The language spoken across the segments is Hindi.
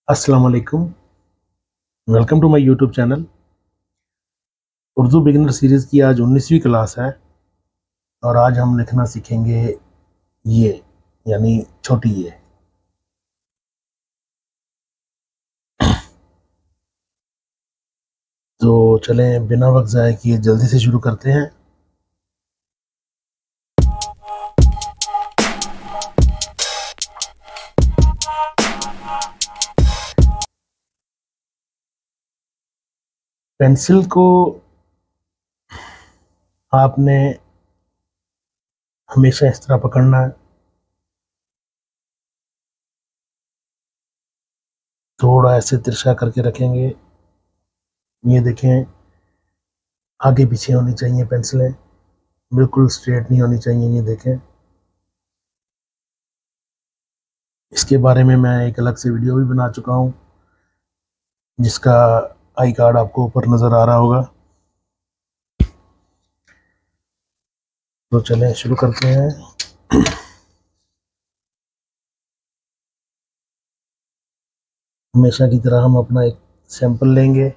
अस्सलाम वालेकुम। Welcome to my YouTube channel. Urdu beginner series की आज 19वीं क्लास है और आज हम लिखना सीखेंगे ये यानी छोटी ये। तो चलें बिना वक्त ज़ाय किए जल्दी से शुरू करते हैं। पेंसिल को आपने हमेशा इस तरह पकड़ना है, थोड़ा ऐसे तिरछा करके रखेंगे। ये देखें, आगे पीछे होनी चाहिए पेंसिलें, बिल्कुल स्ट्रेट नहीं होनी चाहिए। ये देखें, इसके बारे में मैं एक अलग से वीडियो भी बना चुका हूँ जिसका आई कार्ड आपको ऊपर नज़र आ रहा होगा। तो चलें शुरू करते हैं। हमेशा की तरह हम अपना एक सैंपल लेंगे।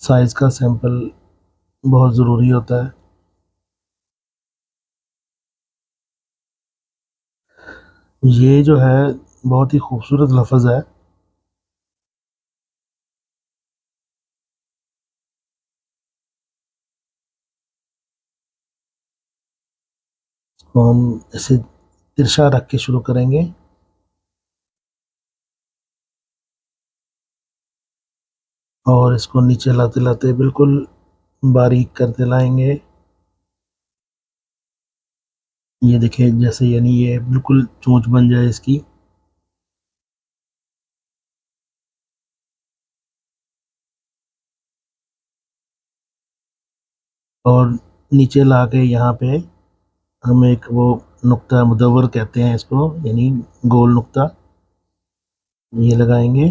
साइज का सैंपल बहुत ज़रूरी होता है। ये जो है बहुत ही खूबसूरत लफ्ज़ है। इसको हम ऐसे तिरछा रख के शुरू करेंगे और इसको नीचे लाते लाते बिल्कुल बारीक करते लाएंगे। ये देखिए, जैसे यानी ये बिल्कुल चोंच बन जाए इसकी। और नीचे ला के यहाँ पे हम एक वो नुक्ता मुदव्वर कहते हैं इसको, यानी गोल नुक्ता, ये लगाएंगे।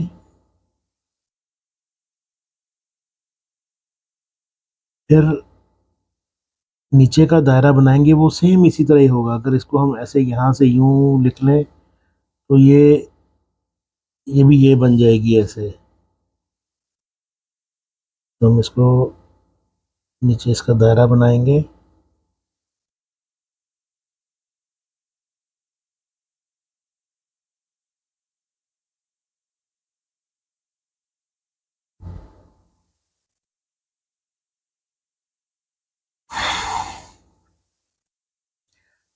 फिर नीचे का दायरा बनाएंगे, वो सेम इसी तरह ही होगा। अगर इसको हम ऐसे यहाँ से यूं लिख लें तो ये भी ये बन जाएगी ऐसे। तो हम इसको नीचे इसका दायरा बनाएंगे।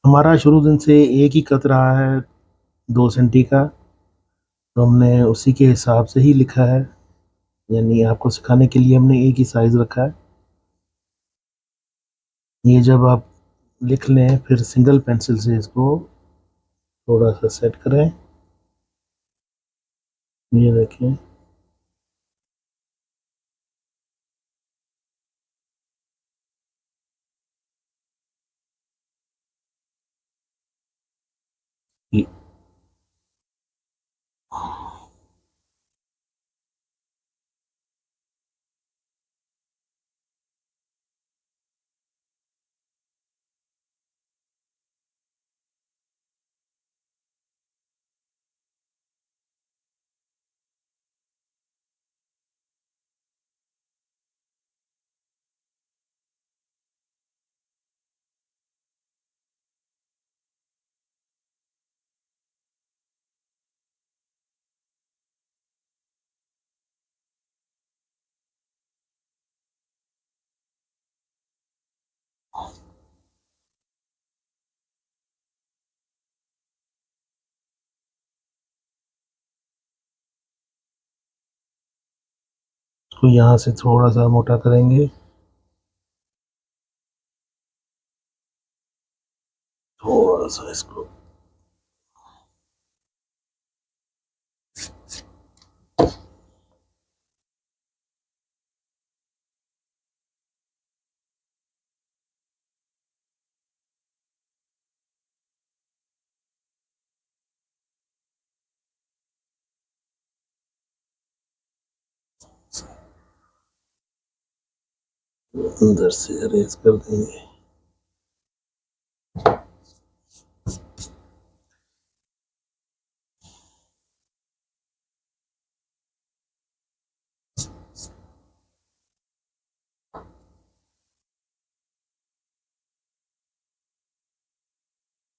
हमारा शुरू दिन से एक ही कत रहा है 2 सेंटी का, तो हमने उसी के हिसाब से ही लिखा है। यानी आपको सिखाने के लिए हमने एक ही साइज रखा है। ये जब आप लिख लें फिर सिंगल पेंसिल से इसको थोड़ा सा सेट करें। ये देखें, ये इसको यहाँ से थोड़ा सा मोटा करेंगे, थोड़ा सा इसको। अंदर से अरेंज कर देंगे।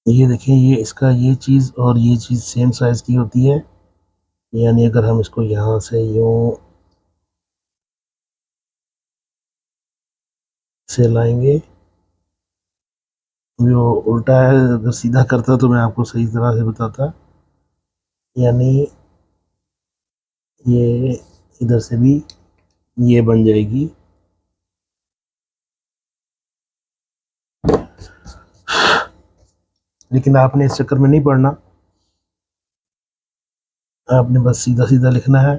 ये देखें, ये इसका ये चीज़ और ये चीज़ सेम साइज़ की होती है, यानी अगर हम इसको यहाँ से यूँ से लाएंगे, जो उल्टा है, अगर सीधा करता तो मैं आपको सही तरह से बताता, यानी ये इधर से भी ये बन जाएगी। लेकिन आपने इस चक्कर में नहीं पड़ना, आपने बस सीधा सीधा लिखना है।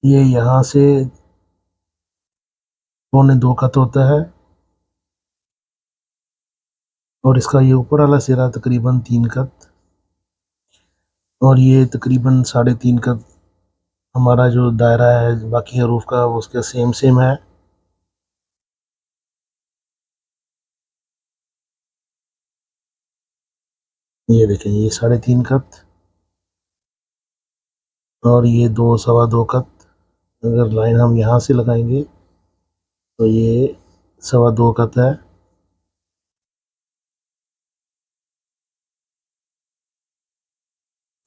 ये यहाँ से 2.25 का तो होता है, और इसका ये ऊपर वाला सिरा तकरीबन 3 का, और ये तकरीबन 3.5 का। हमारा जो दायरा है बाकी हरूफ का वो उसका सेम सेम है। ये देखें, ये 3.5 का, और ये 2 2.25 का। अगर लाइन हम यहाँ से लगाएंगे तो ये 2.25 का है।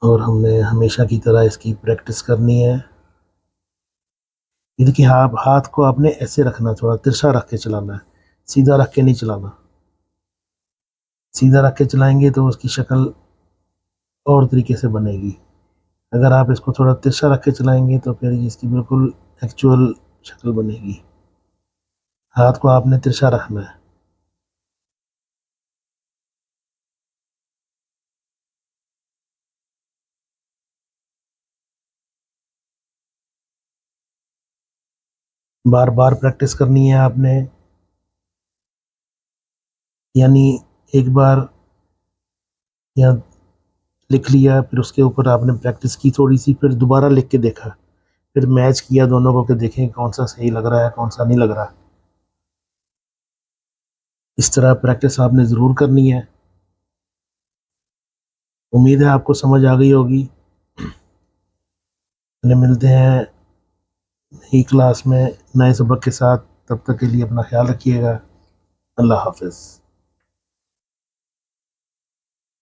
और हमने हमेशा की तरह इसकी प्रैक्टिस करनी है। ये देखिए, आप हाथ को आपने ऐसे रखना, थोड़ा तिरछा रख के चलाना है, सीधा रख के नहीं चलाना। सीधा रख के चलाएंगे तो उसकी शक्ल और तरीके से बनेगी। अगर आप इसको थोड़ा तिरछा रख के चलाएंगे तो फिर इसकी बिल्कुल एक्चुअल शक्ल बनेगी। हाथ को आपने तिरछा रखना है। बार बार प्रैक्टिस करनी है आपने, यानी एक बार यहाँ लिख लिया, फिर उसके ऊपर आपने प्रैक्टिस की थोड़ी सी, फिर दोबारा लिख के देखा, फिर मैच किया दोनों को कि देखें कौन सा सही लग रहा है कौन सा नहीं लग रहा। इस तरह प्रैक्टिस आपने ज़रूर करनी है। उम्मीद है आपको समझ आ गई होगी। मिलते हैं नई क्लास में नए सबक के साथ। तब तक के लिए अपना ख्याल रखिएगा। अल्लाह हाफिज़।